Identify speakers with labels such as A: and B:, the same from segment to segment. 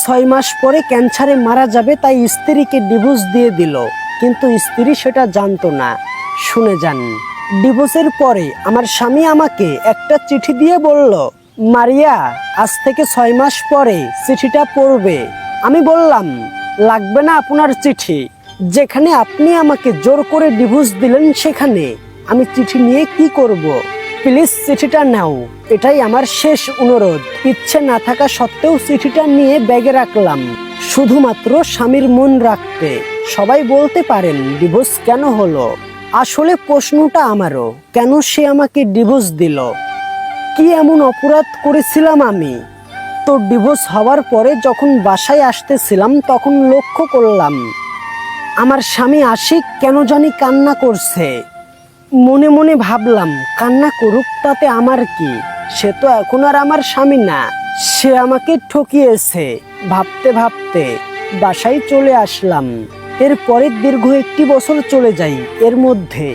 A: 6 মাস পরে ক্যান্সারে মারা যাবে, তাই স্ত্রীকে ডিভোর্স দিয়ে দিল। কিন্তু স্ত্রী সেটা জানতো না। শুনে যান। ডিভোর্সের পরে আমার স্বামী আমাকে একটা চিঠি দিয়ে বলল, মারিয়া, আজ থেকে 6 মাস পরে চিঠিটা পড়বে। আমি বললাম, লাগবে না আপনার চিঠি। যেখানে আপনি আমাকে জোর করে ডিভোর্স দিলেন সেখানে আমি চিঠি নিয়ে কি করব? প্লিজ চিঠিটা নাও, এটাই আমার শেষ অনুরোধ। ইচ্ছে না থাকা সত্ত্বেও চিঠিটা নিয়ে ব্যাগে রাখলাম, শুধুমাত্র স্বামীর মন রাখতে। সবাই বলতে পারেন ডিভোর্স কেন হলো? আসলে প্রশ্নটা আমারও, কেন সে আমাকে ডিভোর্স দিল? কি এমন অপরাধ করেছিলাম আমি? তো ডিভোর্স হওয়ার পরে যখন বাসায় আসতেছিলাম তখন লক্ষ্য করলাম আমার স্বামী আশিক কেন জানি কান্না করছে। মনে মনে ভাবলাম, কান্না করুক, তাতে আমার কি? সে তো এখন আর আমার স্বামী না, সে আমাকে ঠকিয়েছে। ভাবতে ভাবতে বাসায় চলে আসলাম। এরপরে দীর্ঘ 1 বছর চলে যায়। এর মধ্যে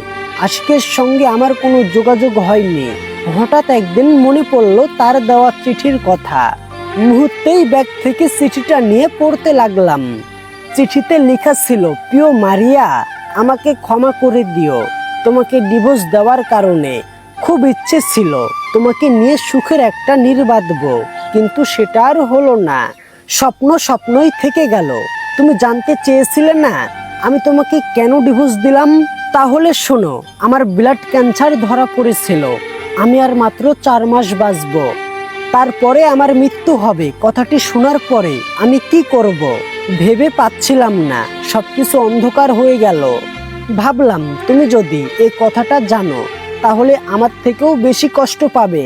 A: আশিকের সঙ্গে আমার কোনো যোগাযোগ হয়নি। হঠাৎ একদিন মনে পড়লো তার দেওয়া চিঠির কথা। মুহূর্তেই ব্যাগ থেকে চিঠিটা নিয়ে পড়তে লাগলাম। চিঠিতে লেখা ছিল, প্রিয় মারিয়া, আমাকে ক্ষমা করে দিও। তোমাকে ডিভোর্স দেওয়ার কারণে খুব ইচ্ছে ছিল তোমাকে নিয়ে সুখের একটা নীড় বাঁধব, কিন্তু সেটা আর হলো না। স্বপ্নই থেকে গেল। তুমি জানতে চেয়েছিলে না আমি তোমাকে কেন ডিভোর্স দিলাম? তাহলে শোনো, আমার ব্লাড ক্যান্সার ধরা পড়েছিল। আমি আর মাত্র 4 মাস বাঁচব, তারপরে আমার মৃত্যু হবে। কথাটি শোনার পরে আমি কি করব ভেবে পাচ্ছিলাম না। সবকিছু অন্ধকার হয়ে গেল। ভাবলাম, তুমি যদি এই কথাটা জানো তাহলে আমার থেকেও বেশি কষ্ট পাবে।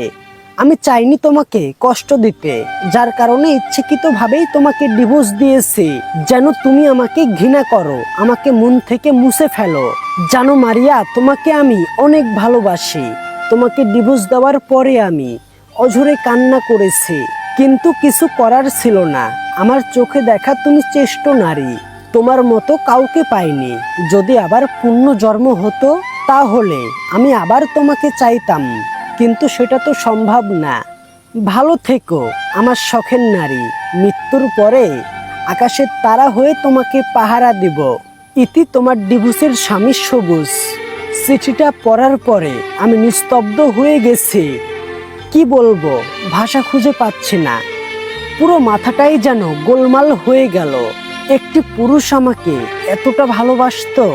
A: আমি চাইনি তোমাকে কষ্ট দিতে, যার কারণে ইচ্ছাকৃতভাবেই তোমাকে ডিভোর্স দিয়েছি, যেন তুমি আমাকে ঘৃণা করো, আমাকে মন থেকে মুছে ফেলো। জানো মারিয়া, তোমাকে আমি অনেক ভালোবাসি। তোমাকে ডিভোর্স দেওয়ার পরে আমি অঝরে কান্না করেছি, কিন্তু কিছু করার ছিল না। আমার চোখে দেখা তুমি শ্রেষ্ঠ নারী, তোমার মতো কাউকে পাইনি। যদি আবার পুনর্জন্ম হতো তাহলে আমি আবার তোমাকে চাইতাম, কিন্তু সেটা তো সম্ভব না। ভালো থেকো আমার শখের নারী। মৃত্যুর পরে আকাশের তারা হয়ে তোমাকে পাহারা দিব। ইতি তোমার ডিভোর্সের স্বামী সবুজ। চিঠিটা পড়ার পরে আমি নিস্তব্ধ হয়ে গেছি। কি বলবো, ভাষা খুঁজে পাচ্ছি না। পুরো মাথাটাই যেন গোলমাল হয়ে গেল। একটি পুরুষ আমাকে এতটা ভালোবাসতো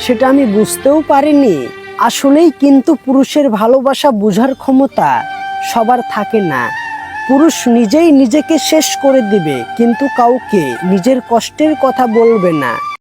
A: সেটা আমি বুঝতেও পারিনি। আসলেই কিন্তু পুরুষের ভালোবাসা বোঝার ক্ষমতা সবার থাকে না। পুরুষ নিজেই নিজেকে শেষ করে দিবে, কিন্তু কাউকে নিজের কষ্টের কথা বলবে না।